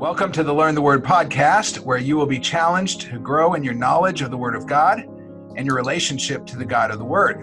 Welcome to the Learn the Word podcast, where you will be challenged to grow in your knowledge of the Word of God and your relationship to the God of the Word,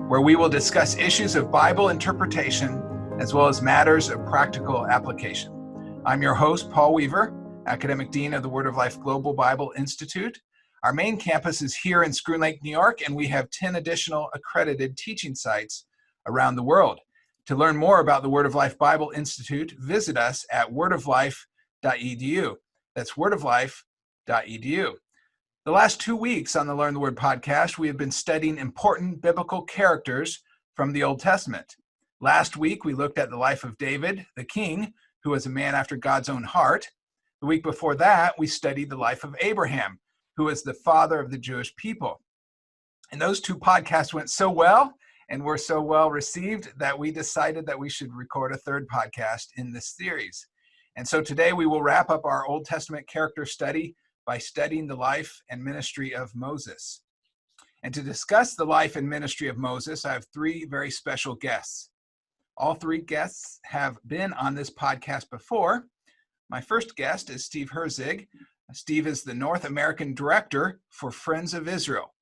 where we will discuss issues of Bible interpretation as well as matters of practical application. I'm your host, Paul Weaver, Academic Dean of the Word of Life Global Bible Institute. Our main campus is here in Screw Lake, New York, and we have 10 additional accredited teaching sites around the world. To learn more about the Word of Life Bible Institute, visit us at wordoflife.edu. That's wordoflife.edu. The last 2 weeks on the Learn the Word podcast, we have been studying important biblical characters from the Old Testament. Last week, we looked at the life of David, the king, who was a man after God's own heart. The week before that, we studied the life of Abraham, who was the father of the Jewish people. And those 2 podcasts went so well and were so well received that we decided that we should record a 3rd podcast in this series. And so today we will wrap up our Old Testament character study by studying the life and ministry of Moses. And to discuss the life and ministry of Moses, I have 3 very special guests. All 3 guests have been on this podcast before. My first guest is Steve Herzig. Steve is the North American Director for Friends of Israel.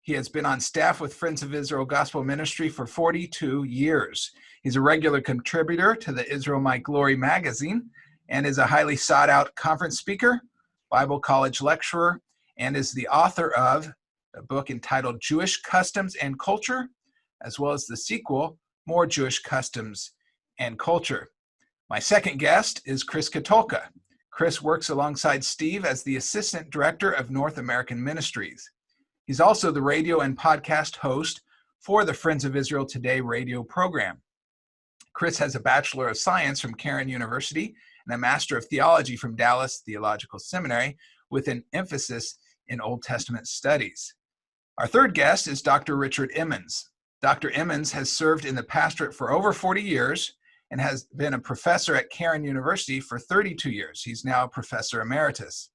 He has been on staff with Friends of Israel Gospel Ministry for 42 years. He's a regular contributor to the Israel My Glory magazine and is a highly sought-out conference speaker, Bible college lecturer, and is the author of a book entitled Jewish Customs and Culture, as well as the sequel, More Jewish Customs and Culture. My second guest is Chris Katulka. Chris works alongside Steve as the Assistant Director of North American Ministries. He's also the radio and podcast host for the Friends of Israel Today radio program. Chris has a Bachelor of Science from Cairn University and a Master of Theology from Dallas Theological Seminary with an emphasis in Old Testament studies. Our third guest is Dr. Richard Emmons. Dr. Emmons has served in the pastorate for over 40 years and has been a professor at Cairn University for 32 years. He's now a professor emeritus.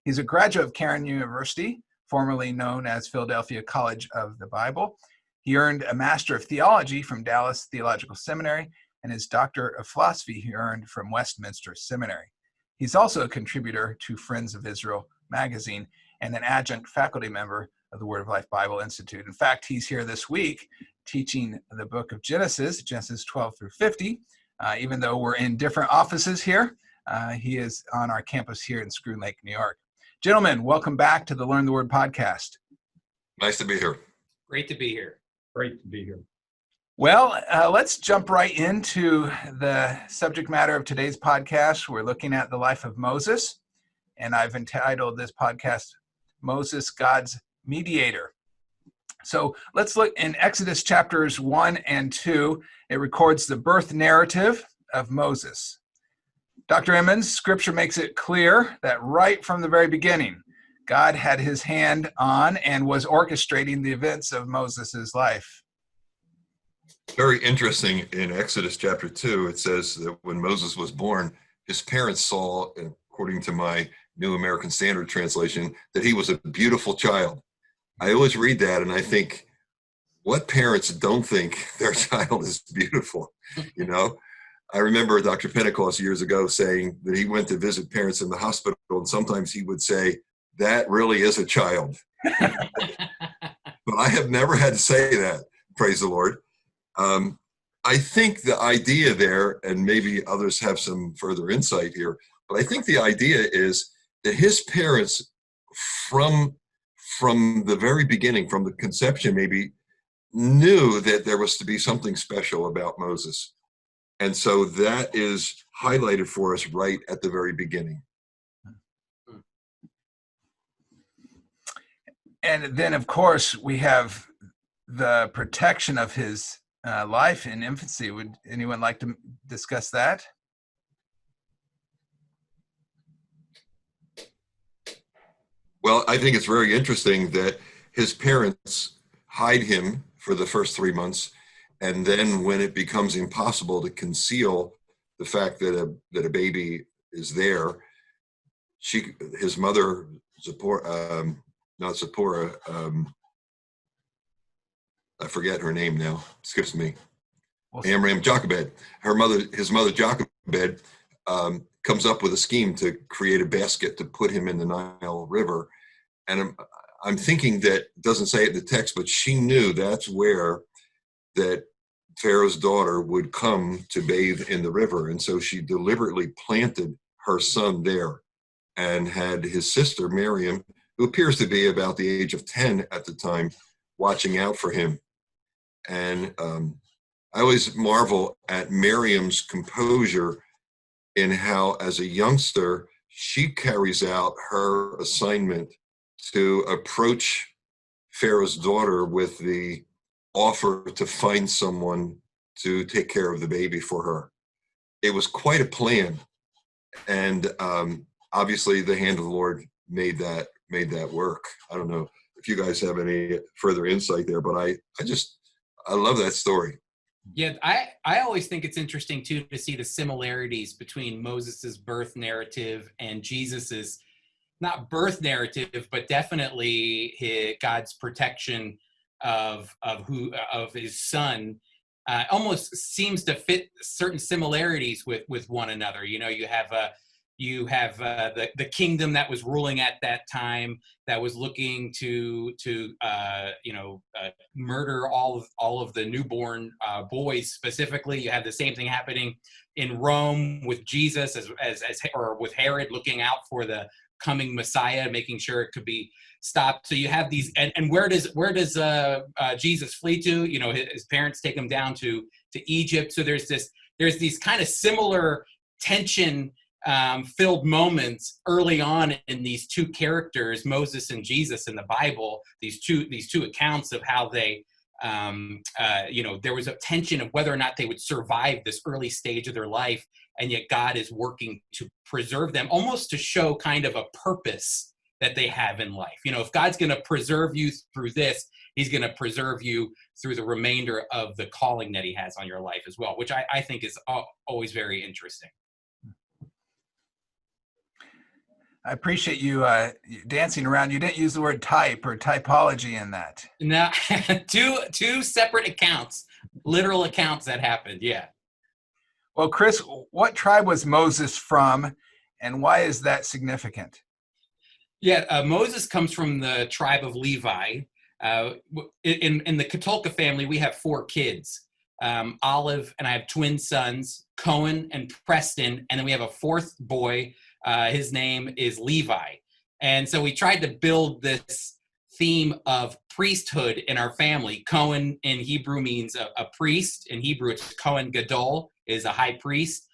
He's a graduate of Cairn University, formerly known as Philadelphia College of the Bible. He earned a Master of Theology from Dallas Theological Seminary, and his Doctor of Philosophy he earned from Westminster Seminary. He's also a contributor to Friends of Israel magazine and an adjunct faculty member of the Word of Life Bible Institute. In fact, he's here this week teaching the book of Genesis 12 through 50. Even though we're in different offices here, he is on our campus here in Screw Lake, New York. Gentlemen, welcome back to the Learn the Word podcast. Nice to be here. Great to be here. Great to be here. Well, let's jump right into the subject matter of today's podcast. We're looking at the life of Moses, and I've entitled this podcast, Moses, God's Mediator. So let's look in Exodus chapters 1 and 2. It records the birth narrative of Moses. Dr. Emmons, Scripture makes it clear that right from the very beginning, God had his hand on and was orchestrating the events of Moses' life. Very interesting. In Exodus chapter 2, it says that when Moses was born, his parents saw, according to my New American Standard translation, that he was a beautiful child. I always read that and I think, what parents don't think their child is beautiful? You know, I remember Dr. Pentecost years ago saying that he went to visit parents in the hospital, and sometimes he would say, that really is a child. But I have never had to say that, praise the Lord. I think the idea there, and maybe others have some further insight here, but I think the idea is that his parents from the very beginning, from the conception maybe, knew that there was to be something special about Moses. And so that is highlighted for us right at the very beginning. And then, of course, we have the protection of his life in infancy. Would anyone like to discuss that? Well, I think it's very interesting that his parents hide him for the first 3 months, and then when it becomes impossible to conceal the fact that a baby is there, his mother, not Zipporah, I forget her name now, skips me. Amram, Jochebed. His mother Jochebed comes up with a scheme to create a basket to put him in the Nile River. And I'm thinking that, doesn't say it in the text, but she knew that's where that Pharaoh's daughter would come to bathe in the river. And so she deliberately planted her son there and had his sister, Miriam, who appears to be about the age of 10 at the time, watching out for him. And I always marvel at Miriam's composure in how, as a youngster, she carries out her assignment to approach Pharaoh's daughter with the offer to find someone to take care of the baby for her. It was quite a plan. And obviously the hand of the Lord made that work. I don't know if you guys have any further insight there, but I love that story. Yeah, I always think it's interesting too to see the similarities between Moses's birth narrative and Jesus's, not birth narrative, but definitely God's protection of his son. Almost seems to fit certain similarities with one another. You know, you have the kingdom that was ruling at that time that was looking to murder all of the newborn boys specifically. You have the same thing happening in Rome with Jesus or with Herod looking out for the coming Messiah, making sure it could be stopped. So you have these, and where does Jesus flee to? You know, his parents take him down to Egypt. So there's these kind of similar tension filled moments early on in these two characters, Moses and Jesus in the Bible. These two accounts of how they there was a tension of whether or not they would survive this early stage of their life, and yet God is working to preserve them, almost to show kind of a purpose that they have in life. You know, if God's going to preserve you through this, he's going to preserve you through the remainder of the calling that he has on your life as well, which I think is always very interesting. I appreciate you dancing around. You didn't use the word type or typology in that. No, two separate accounts, literal accounts that happened. Yeah. Well, Chris, what tribe was Moses from, and why is that significant? Yeah, Moses comes from the tribe of Levi. In the Katulka family, we have 4 kids. Olive and I have twin sons, Cohen and Preston, and then we have a 4th boy. His name is Levi. And so we tried to build this theme of priesthood in our family. Cohen in Hebrew means a priest. In Hebrew, it's Cohen Gadol, is a high priest.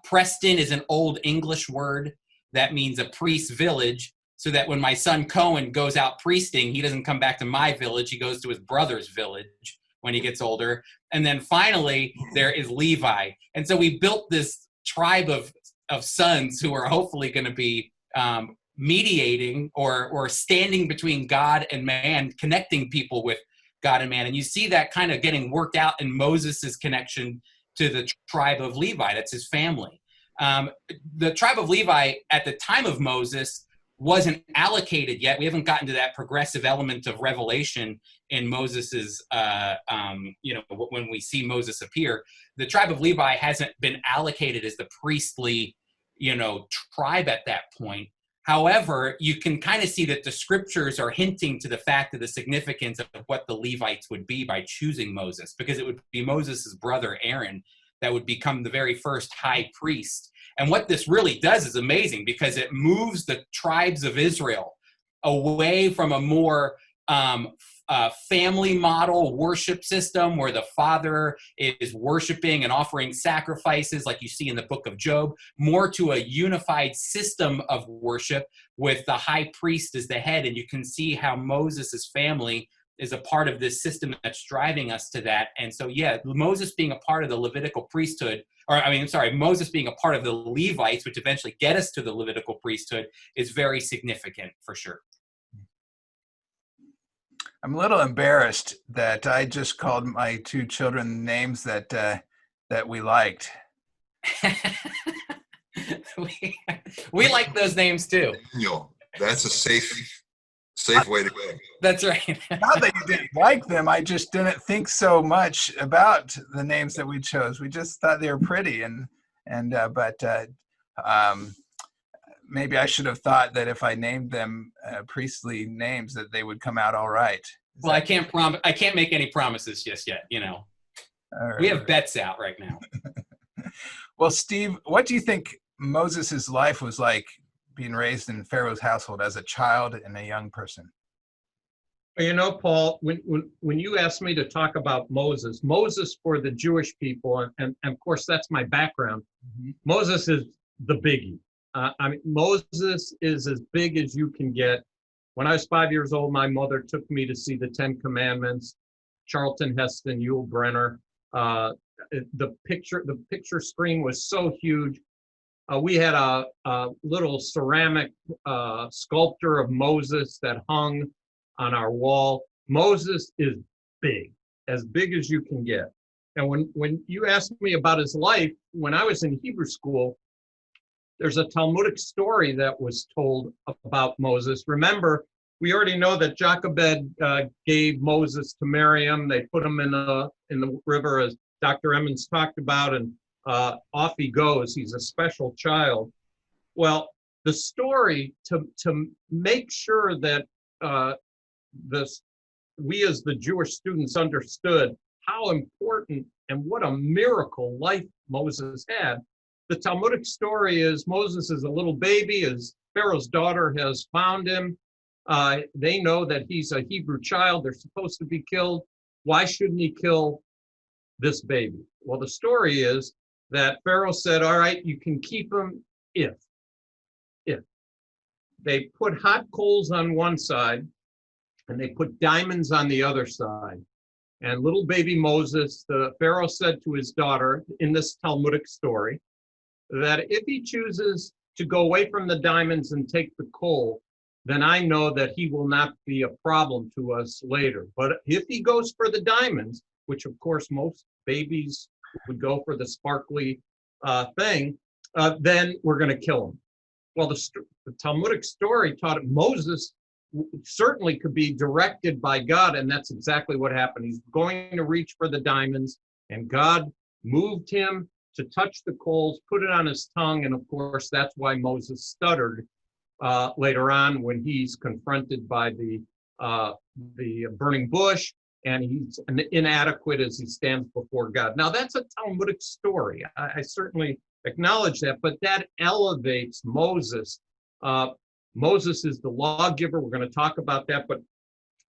Preston is an Old English word that means a priest's village, so that when my son Cohen goes out priesting, he doesn't come back to my village, he goes to his brother's village when he gets older. And then finally, there is Levi. And so we built this tribe of sons who are hopefully going to be mediating or standing between God and man, connecting people with God and man. And you see that kind of getting worked out in Moses's connection to the tribe of Levi. That's his family. The tribe of Levi at the time of Moses wasn't allocated yet. We haven't gotten to that progressive element of revelation in Moses's, when we see Moses appear. The tribe of Levi hasn't been allocated as the priestly, tribe at that point. However, you can kind of see that the scriptures are hinting to the fact of the significance of what the Levites would be by choosing Moses, because it would be Moses's brother Aaron that would become the very first high priest. And what this really does is amazing, because it moves the tribes of Israel away from a more family model worship system where the father is worshiping and offering sacrifices like you see in the book of Job, more to a unified system of worship with the high priest as the head. And you can see how Moses's family is a part of this system that's driving us to that. And so, yeah, Moses being a part of the Levitical priesthood, Moses being a part of the Levites, which eventually get us to the Levitical priesthood, is very significant for sure. I'm a little embarrassed that I just called my 2 children names that we liked. we like those names too. Daniel, that's a safe way to go. That's right. Not that you didn't like them, I just didn't think so much about the names that we chose. We just thought they were pretty, but Maybe I should have thought that if I named them priestly names, that they would come out all right. Well, I can't make any promises just yet. You know, right. We have bets out right now. Well, Steve, what do you think Moses' life was like being raised in Pharaoh's household as a child and a young person? You know, Paul, when you asked me to talk about Moses for the Jewish people, and of course that's my background, Moses is the biggie. I mean, Moses is as big as you can get. When I was 5 years old, my mother took me to see the Ten Commandments, Charlton Heston, Yul Brynner. The picture screen was so huge. We had a little ceramic sculpture of Moses that hung on our wall. Moses is big, as big as you can get. And when you asked me about his life, when I was in Hebrew school, there's a Talmudic story that was told about Moses. Remember, we already know that Jochebed gave Moses to Miriam. They put him in the river, as Dr. Emmons talked about, and off he goes. He's a special child. Well, the story to make sure that we as the Jewish students understood how important and what a miracle life Moses had. The Talmudic story is Moses is a little baby, as Pharaoh's daughter has found him. They know that he's a Hebrew child. They're supposed to be killed. Why shouldn't he kill this baby? Well, the story is that Pharaoh said, all right, you can keep him if. They put hot coals on one side and they put diamonds on the other side. And little baby Moses, the Pharaoh said to his daughter in this Talmudic story, that if he chooses to go away from the diamonds and take the coal, then I know that he will not be a problem to us later. But if he goes for the diamonds, which of course most babies would go for the sparkly thing, then we're going to kill him. Well, the Talmudic story taught it Moses certainly could be directed by God, and that's exactly what happened. He's going to reach for the diamonds, and God moved him to touch the coals, put it on his tongue, and of course that's why Moses stuttered later on when he's confronted by the burning bush, and he's inadequate as he stands before God. Now that's a Talmudic story. I certainly acknowledge that, but that elevates Moses. Moses is the lawgiver. We're going to talk about that. But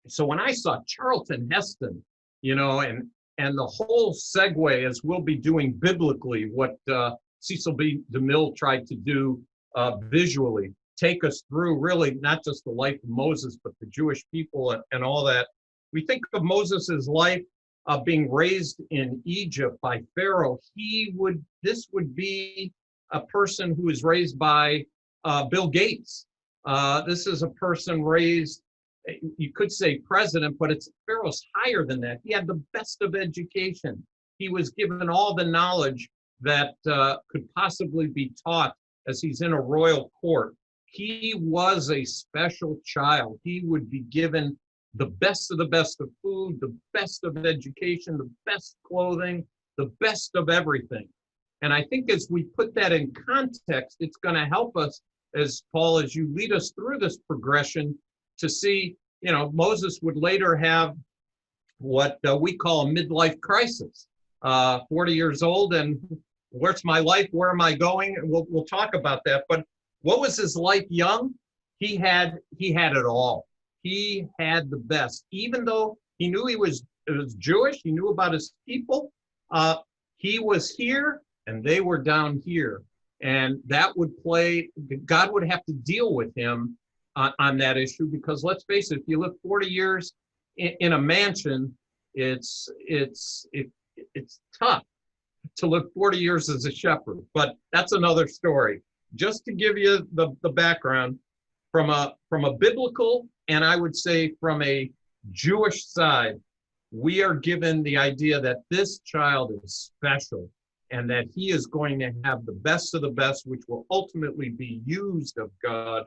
so when I saw Charlton Heston, you know, and the whole segue, as we'll be doing biblically, what Cecil B. DeMille tried to do visually, take us through really not just the life of Moses, but the Jewish people and all that. We think of Moses's life being raised in Egypt by Pharaoh. This would be a person who is raised by Bill Gates. This is a person raised, you could say president, but Pharaoh's higher than that. He had the best of education. He was given all the knowledge that could possibly be taught as he's in a royal court. He was a special child. He would be given the best of food, the best of education, the best clothing, the best of everything. And I think as we put that in context, it's going to help us, as Paul, as you lead us through this progression, to see, you know, Moses would later have what we call a midlife crisis. 40 years old, and where's my life? Where am I going? And we'll talk about that. But what was his life young? He had it all. He had the best. Even though he knew he was Jewish, he knew about his people. He was here, and they were down here. And that would God would have to deal with him on that issue, because let's face it, if you live 40 years in a mansion, it's tough to live 40 years as a shepherd, but that's another story. Just to give you the background from a biblical, and I would say from a Jewish side, we are given the idea that this child is special and that he is going to have the best of the best, which will ultimately be used of God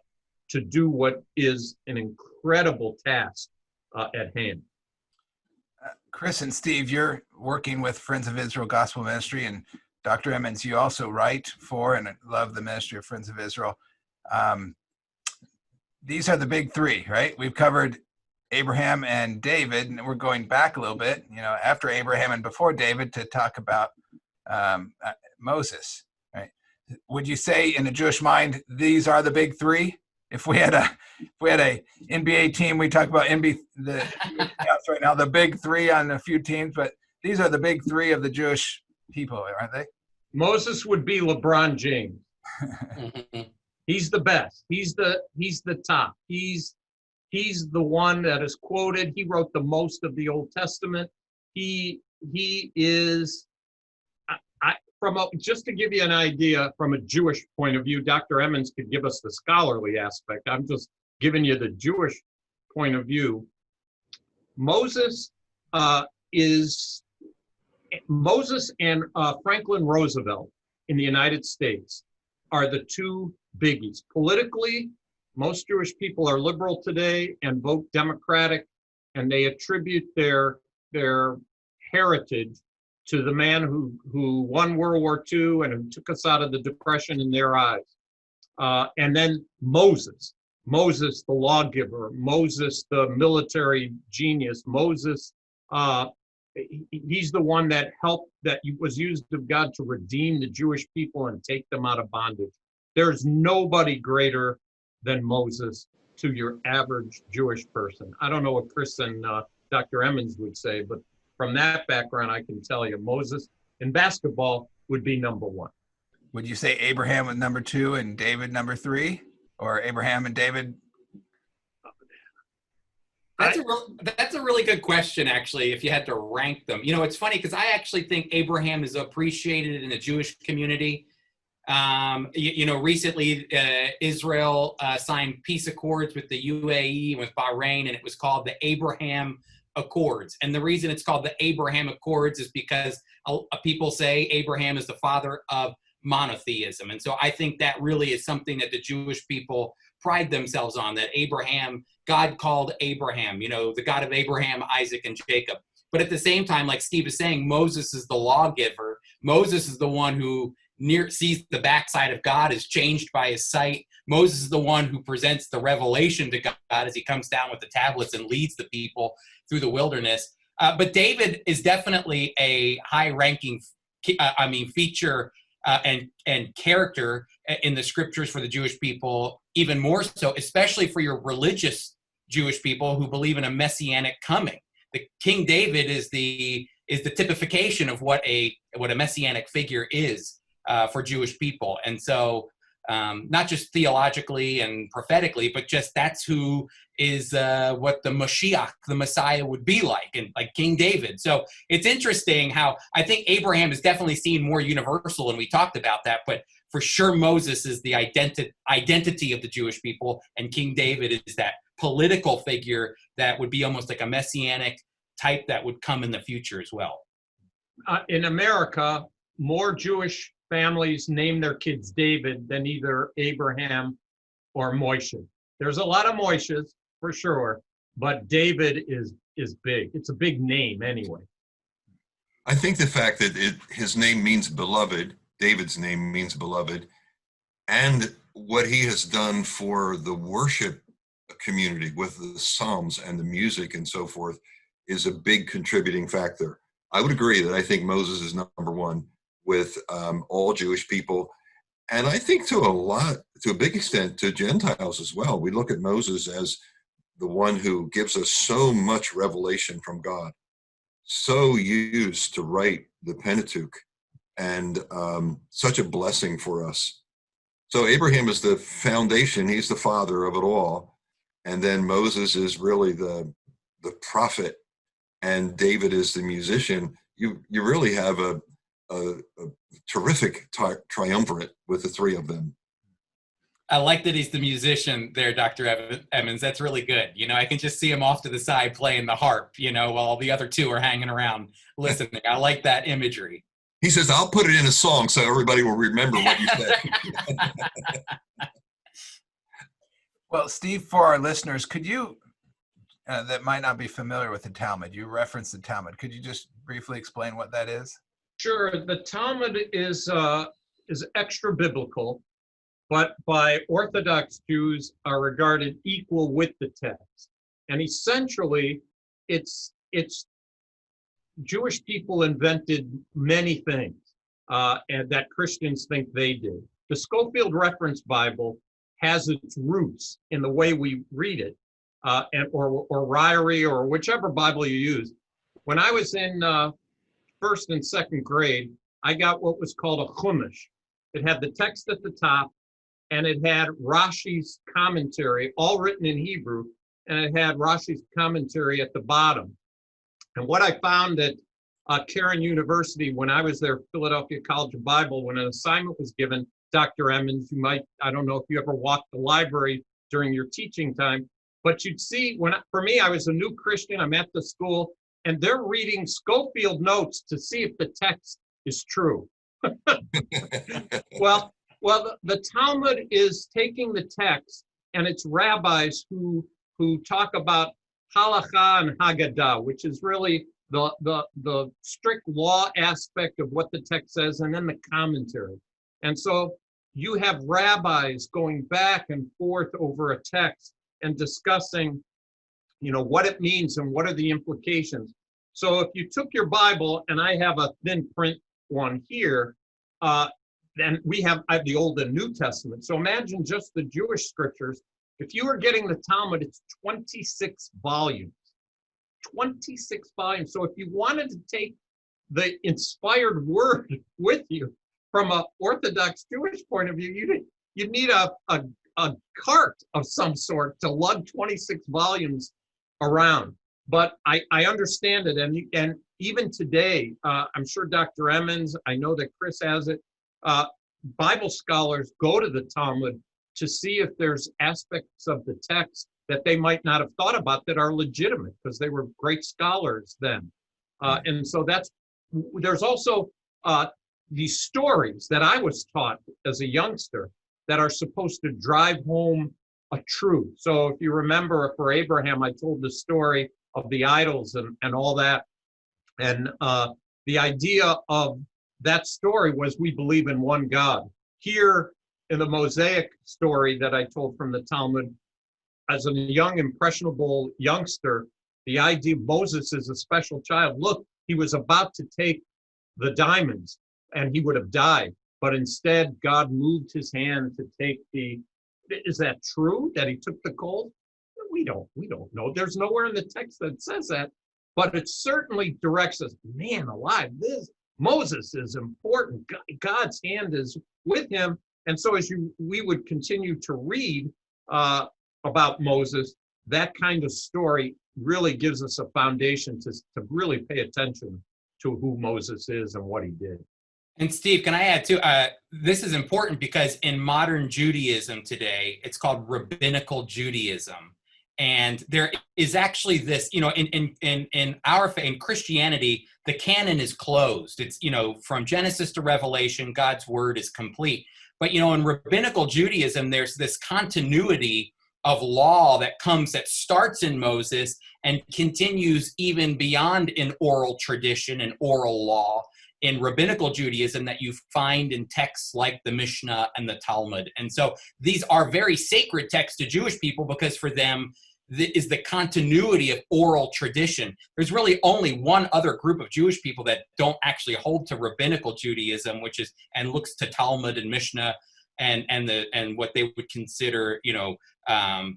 to do what is an incredible task at hand. Chris and Steve, you're working with Friends of Israel Gospel Ministry, and Dr. Emmons, you also write for and love the ministry of Friends of Israel. These are the big three, right? We've covered Abraham and David, and we're going back a little bit, after Abraham and before David, to talk about Moses, right? Would you say in a Jewish mind these are the big three? If we had a NBA team, we talk about the right now, the big three on a few teams, but these are the big three of the Jewish people, aren't they? Moses would be LeBron James. He's the best. He's the top. He's the one that is quoted. He wrote the most of the Old Testament. He is, just to give you an idea from a Jewish point of view, Dr. Emmons could give us the scholarly aspect. I'm just giving you the Jewish point of view. Moses and Franklin Roosevelt in the United States are the two biggies. Politically, most Jewish people are liberal today and vote Democratic, and they attribute their heritage to the man who won World War II and who took us out of the Depression in their eyes. And then Moses, the lawgiver, Moses, the military genius, Moses, he's the one that was used of God to redeem the Jewish people and take them out of bondage. There's nobody greater than Moses to your average Jewish person. I don't know what Chris and Dr. Emmons would say, but from that background, I can tell you Moses in basketball would be number one. Would you say Abraham was number two and David number three, or Abraham and David? That's a really good question, actually, if you had to rank them. It's funny because I actually think Abraham is appreciated in the Jewish community. Recently Israel signed peace accords with the UAE and with Bahrain, and it was called the Abraham Accords. And the reason it's called the Abraham Accords is because people say Abraham is the father of monotheism. And so I think that really is something that the Jewish people pride themselves on, that God called Abraham, the God of Abraham, Isaac, and Jacob. But at the same time, like Steve is saying, Moses is the lawgiver. Moses is the one who sees the backside of God, is changed by his sight. Moses is the one who presents the revelation to God as he comes down with the tablets and leads the people through the wilderness. But David is definitely a high-ranking, feature and character in the scriptures for the Jewish people, even more so, especially for your religious Jewish people who believe in a messianic coming. The King David is the typification of what a messianic figure is for Jewish people. And so not just theologically and prophetically, but just that's who is what the Mashiach, the Messiah, would be like, and like King David. So it's interesting how I think Abraham is definitely seen more universal, and we talked about that, but for sure Moses is the identity of the Jewish people, and King David is that political figure that would be almost like a messianic type that would come in the future as well. In America, more Jewish families name their kids David than either Abraham or Moshe. There's a lot of Moshes for sure, but David is big. It's a big name anyway. I think the fact that his name means beloved, David's name means beloved, and what he has done for the worship community with the Psalms and the music and so forth is a big contributing factor. I would agree that I think Moses is number one with all Jewish people. And I think to a big extent, to Gentiles as well. We look at Moses as the one who gives us so much revelation from God, so used to write the Pentateuch, and such a blessing for us. So Abraham is the foundation. He's the father of it all. And then Moses is really the prophet, and David is the musician. You really have a terrific triumvirate with the three of them. I like that he's the musician there, Dr. Emmons. That's really good. I can just see him off to the side playing the harp, while the other two are hanging around listening. I like that imagery. He says, I'll put it in a song so everybody will remember what you said. Well, Steve, for our listeners, could you, that might not be familiar with the Talmud, you referenced the Talmud. Could you just briefly explain what that is? Sure, the Talmud is extra biblical, but by Orthodox Jews are regarded equal with the text. And essentially, it's Jewish people invented many things, and that Christians think they did. The Schofield Reference Bible has its roots in the way we read it, or Ryrie, or whichever Bible you use. When I was in first and second grade, I got what was called a chumash. It had the text at the top, and it had Rashi's commentary, all written in Hebrew, and it had Rashi's commentary at the bottom. And what I found at Cairn University, when I was there, Philadelphia College of Bible, when an assignment was given, Dr. Emmons, I don't know if you ever walked the library during your teaching time, but you'd see, for me, I was a new Christian, I'm at the school, and they're reading Schofield notes to see if the text is true. Well, the Talmud is taking the text, and it's rabbis who talk about halakha and haggadah, which is really the strict law aspect of what the text says, and then the commentary. And so you have rabbis going back and forth over a text and discussing, what it means and what are the implications. So if you took your Bible, and I have a thin print one here, then I have the Old and New Testament. So imagine just the Jewish scriptures. If you were getting the Talmud, it's 26 volumes. 26 volumes. So if you wanted to take the inspired word with you from an Orthodox Jewish point of view, you'd need a cart of some sort to lug 26 volumes around. But I understand it, and even today, I'm sure Dr. Emmons, I know that Chris has it, Bible scholars go to the Talmud to see if there's aspects of the text that they might not have thought about that are legitimate, because they were great scholars then. And so there's also these stories that I was taught as a youngster that are supposed to drive home a truth. So if you remember, for Abraham, I told the story of the idols and all that. And the idea of that story was we believe in one God. Here in the Mosaic story that I told from the Talmud, as a young, impressionable youngster, the idea of Moses is a special child. Look, he was about to take the diamonds and he would have died. But instead, God moved his hand to take is that true that he took the gold? We don't know. There's nowhere in the text that says that, but it certainly directs us, man alive, Moses is important. God's hand is with him. And so we would continue to read about Moses, that kind of story really gives us a foundation to really pay attention to who Moses is and what he did. And Steve, can I add too, this is important because in modern Judaism today, it's called rabbinical Judaism. And there is actually this, in Christianity, the canon is closed. It's, from Genesis to Revelation, God's word is complete. But, in rabbinical Judaism, there's this continuity of law that starts in Moses and continues even in an oral tradition and oral law in rabbinical Judaism that you find in texts like the Mishnah and the Talmud. And so these are very sacred texts to Jewish people because for them is the continuity of oral tradition. There's really only one other group of Jewish people that don't actually hold to rabbinical Judaism, and looks to Talmud and Mishnah and what they would consider,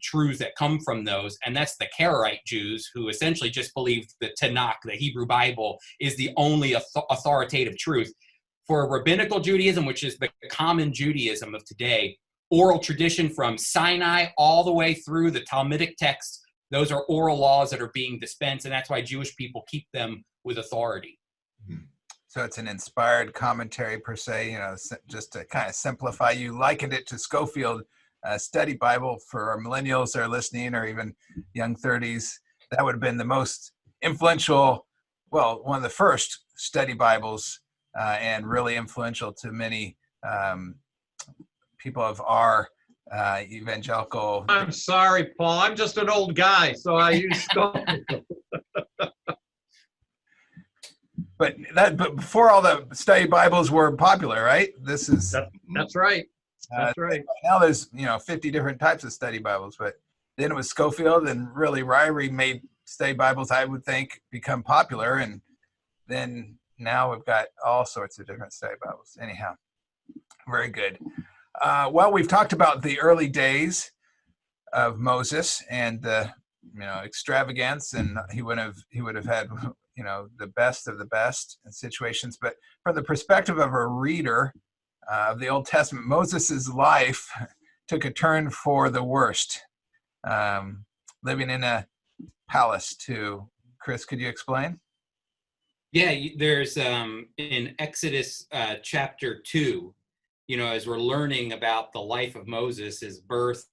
truths that come from those. And that's the Karaite Jews, who essentially just believe the Tanakh, the Hebrew Bible, is the only authoritative truth. For rabbinical Judaism, which is the common Judaism of today, oral tradition from Sinai all the way through the Talmudic texts, those are oral laws that are being dispensed, and that's why Jewish people keep them with authority. So it's an inspired commentary per se, just to kind of simplify. You likened it to Schofield Study Bible for our millennials that are listening, or even young 30s. That would have been the most influential, one of the first study Bibles, and really influential to many people of our evangelical. I'm sorry, Paul. I'm just an old guy, so I use Schofield. but before all the study Bibles were popular, right? This is That's right. That's right. now there's 50 different types of study Bibles, but then it was Schofield and really Ryrie made study Bibles, I would think, become popular, and then now we've got all sorts of different study Bibles. Anyhow, very good. Well, we've talked about the early days of Moses and the extravagance, and he would have had the best of the best in situations. But from the perspective of a reader of the Old Testament, Moses's life took a turn for the worst. Living in a palace too. Chris, could you explain? Yeah, there's in Exodus chapter 2, as we're learning about the life of Moses, his birth,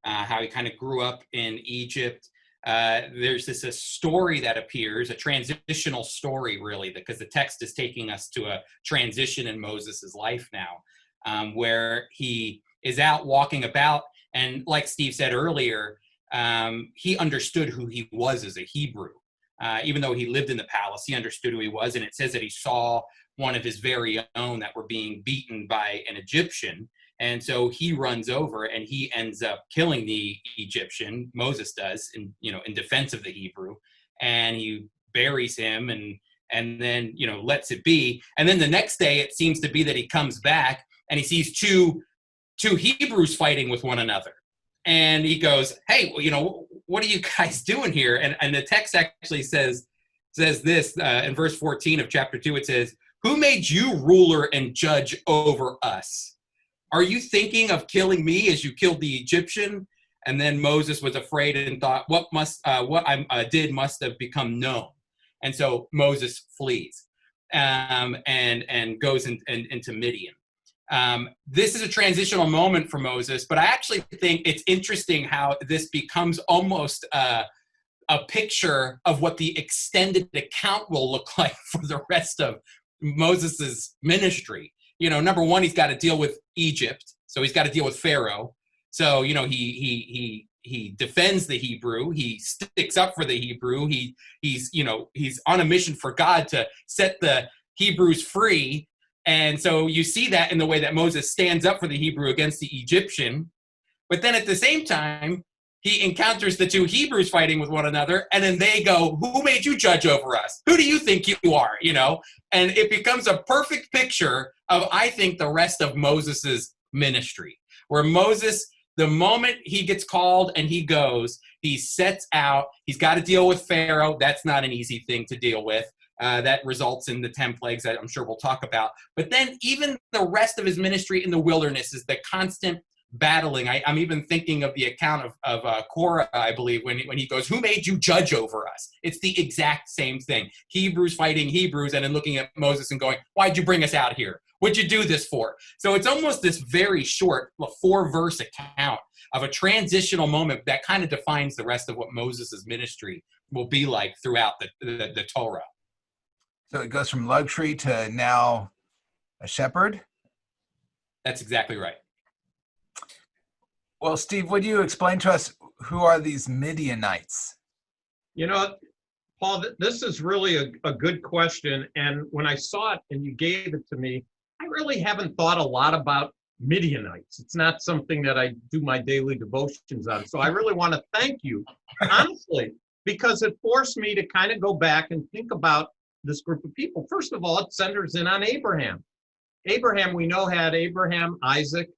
how he kind of grew up in Egypt. There's a story that appears, a transitional story, really, because the text is taking us to a transition in Moses's life now, where he is out walking about, and like Steve said earlier, he understood who he was as a Hebrew. Even though he lived in the palace, he understood who he was, and it says that he saw one of his very own that were being beaten by an Egyptian. And so he runs over and he ends up killing the Egyptian. Moses does, in defense of the Hebrew, and he buries him and then lets it be. And then the next day, it seems to be that he comes back and he sees two Hebrews fighting with one another, and he goes, "Hey, what are you guys doing here?" And the text actually says this in verse 14 of chapter 2. It says, "Who made you ruler and judge over us? Are you thinking of killing me as you killed the Egyptian?" And then Moses was afraid and thought, what I did must have become known. And so Moses flees and goes into Midian. This is a transitional moment for Moses, but I actually think it's interesting how this becomes almost a picture of what the extended account will look like for the rest of Moses's ministry. Number one, he's got to deal with Egypt, so he's got to deal with Pharaoh. So he defends the Hebrew, he sticks up for the Hebrew, he's on a mission for God to set the Hebrews free. And so you see that in the way that Moses stands up for the Hebrew against the Egyptian. But then at the same time, he encounters the two Hebrews fighting with one another, and then they go, "Who made you judge over us? Who do you think you are?" And it becomes a perfect picture of, I think, the rest of Moses's ministry, where Moses, the moment he gets called and he goes, he sets out, he's got to deal with Pharaoh. That's not an easy thing to deal with. That results in the 10 plagues that I'm sure we'll talk about. But then even the rest of his ministry in the wilderness is the constant battling. I'm even thinking of the account of Korah, I believe, when he goes, "Who made you judge over us?" It's the exact same thing. Hebrews fighting Hebrews, and then looking at Moses and going, "Why'd you bring us out here? What'd you do this for?" So it's almost this very short 4-verse account of a transitional moment that kind of defines the rest of what Moses's ministry will be like throughout the Torah. So it goes from luxury to now a shepherd? That's exactly right. Well, Steve, would you explain to us who are these Midianites? Paul, this is really a good question. And when I saw it and you gave it to me, I really haven't thought a lot about Midianites. It's not something that I do my daily devotions on. So I really want to thank you, honestly, because it forced me to kind of go back and think about this group of people. First of all, it centers in on Abraham. Abraham, we know, had Abraham, Isaac.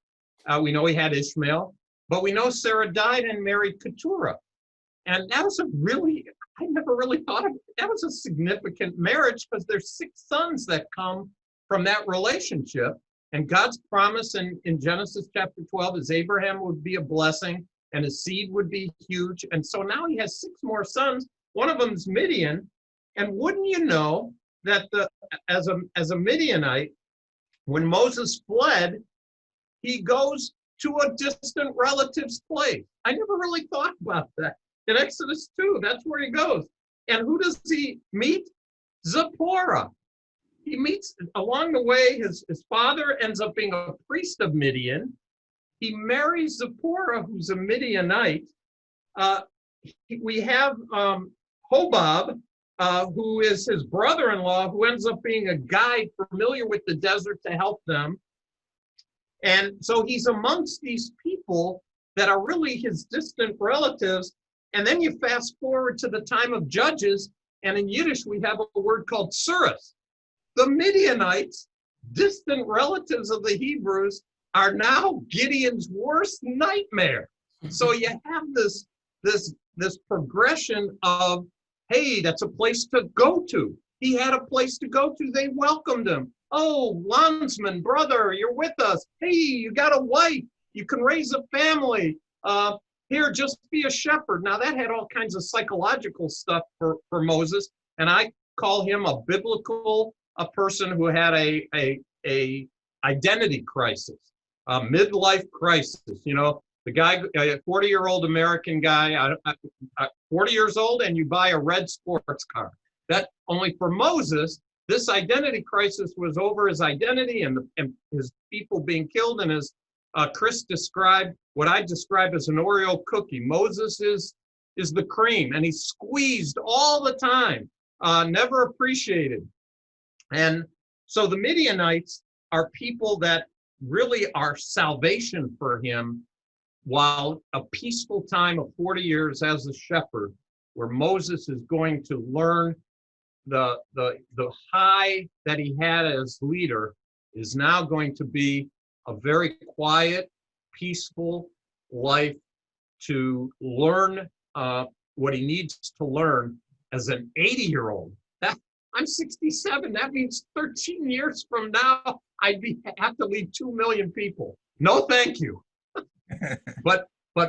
We know he had Ishmael. But we know Sarah died and married Keturah. And that was I never really thought of it. That was a significant marriage because there's 6 sons that come from that relationship. And God's promise in Genesis chapter 12 is Abraham would be a blessing and his seed would be huge. And so now he has 6 more sons. One of them is Midian. And wouldn't you know that as a Midianite, when Moses fled, he goes to a distant relative's place. I never really thought about that. In Exodus 2, that's where he goes. And who does he meet? Zipporah. He meets, along the way, his father ends up being a priest of Midian. He marries Zipporah, who's a Midianite. We have Hobab, who is his brother-in-law, who ends up being a guide familiar with the desert to help them. And so he's amongst these people that are really his distant relatives. And then you fast forward to the time of Judges, and in Yiddish we have a word called Tsuris. The Midianites, distant relatives of the Hebrews, are now Gideon's worst nightmare. So you have this progression of, hey, that's a place to go to. He had a place to go to. They welcomed him. Oh, landsman, brother, you're with us. Hey, you got a wife. You can raise a family. Here, just be a shepherd. Now, that had all kinds of psychological stuff for Moses, and I call him a biblical person who had a identity crisis, a midlife crisis. You know, the guy, a 40-year-old American guy, 40 years old, and you buy a red sports car. That only for Moses, this identity crisis was over his identity and his people being killed. And as Chris described, what I describe as an Oreo cookie, Moses is the cream, and he's squeezed all the time, never appreciated. And so the Midianites are people that really are salvation for him, while a peaceful time of 40 years as a shepherd, where Moses is going to learn the high that he had as leader, is now going to be a very quiet, peaceful life to learn what he needs to learn as an 80-year-old. I'm 67. That means 13 years from now, I'd have to lead 2 million people. No, thank you. But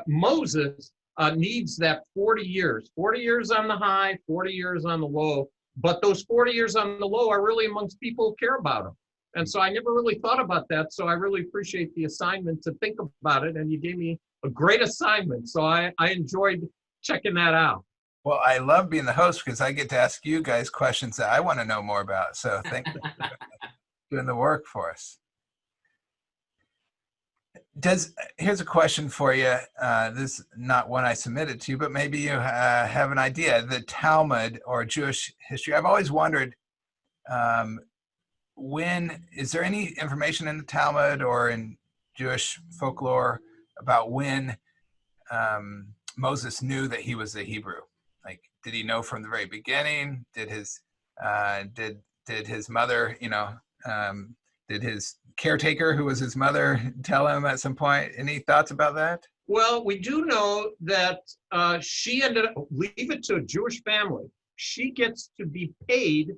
Moses needs that 40 years on the high, 40 years on the low. But those 40 years on the low are really amongst people who care about him. And so I never really thought about that. So I really appreciate the assignment to think about it. And you gave me a great assignment. So I enjoyed checking that out. Well, I love being the host because I get to ask you guys questions that I want to know more about. So thank you for doing the work for us. Here's a question for you. This is not one I submitted to you, but maybe you have an idea. The Talmud, or Jewish history, I've always wondered, is there any information in the Talmud or in Jewish folklore about when Moses knew that he was a Hebrew? Like, did he know from the very beginning? Did his mother, did his caretaker, who was his mother, tell him at some point? Any thoughts about that? Well, we do know that she ended up, leave it to a Jewish family. She gets to be paid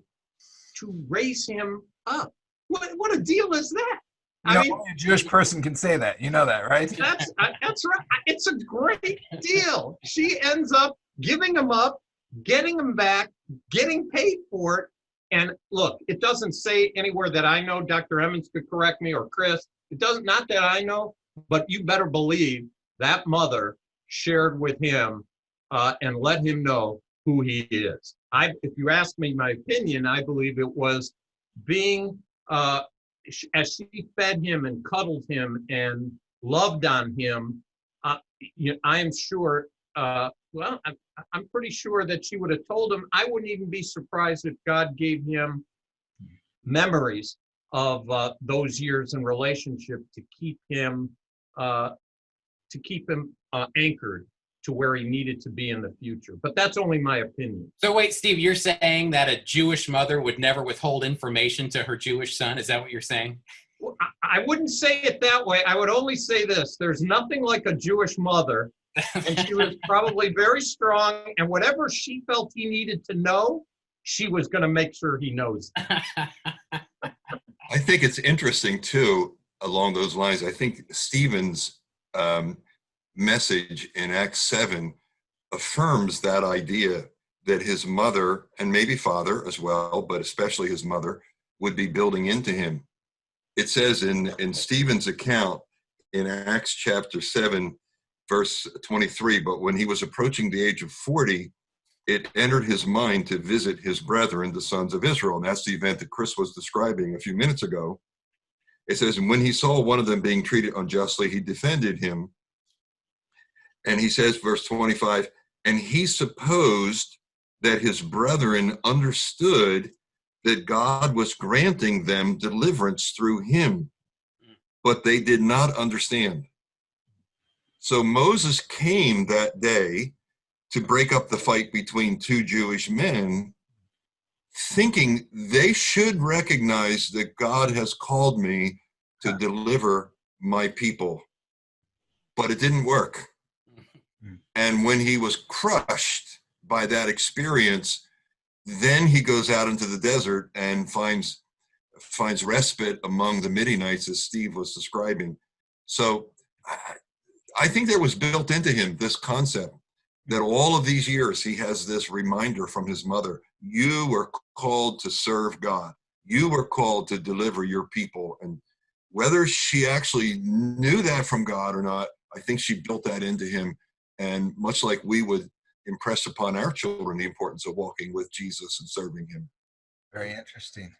to raise him up. What a deal is that? Only a Jewish person can say that. You know that, right? That's right. It's a great deal. She ends up giving him up, getting him back, getting paid for it. And look, it doesn't say anywhere that I know, Dr. Emmons could correct me, or Chris, it doesn't, not that I know, but you better believe that mother shared with him and let him know who he is. If you ask me my opinion, I believe it was being, as she fed him and cuddled him and loved on him, I am sure, I'm pretty sure that she would have told him. I wouldn't even be surprised if God gave him memories of those years in relationship to keep him anchored to where he needed to be in the future. But that's only my opinion. So wait, Steve, you're saying that a Jewish mother would never withhold information to her Jewish son? Is that what you're saying? Well, I wouldn't say it that way. I would only say this. There's nothing like a Jewish mother. And she was probably very strong. And whatever she felt he needed to know, she was going to make sure he knows. I think it's interesting, too, along those lines. I think Stephen's message in Acts 7 affirms that idea that his mother, and maybe father as well, but especially his mother, would be building into him. It says in Stephen's account in Acts chapter 7, verse 23, but when he was approaching the age of 40, it entered his mind to visit his brethren, the sons of Israel. And that's the event that Chris was describing a few minutes ago. It says, and when he saw one of them being treated unjustly, he defended him. And he says, verse 25, and he supposed that his brethren understood that God was granting them deliverance through him, but they did not understand. So Moses came that day to break up the fight between two Jewish men, thinking they should recognize that God has called me to deliver my people. But it didn't work. And when he was crushed by that experience, then he goes out into the desert and finds respite among the Midianites, as Steve was describing. So I think there was built into him this concept that all of these years he has this reminder from his mother: you were called to serve God. You were called to deliver your people. And whether she actually knew that from God or not, I think she built that into him. And much like we would impress upon our children the importance of walking with Jesus and serving him. Very interesting.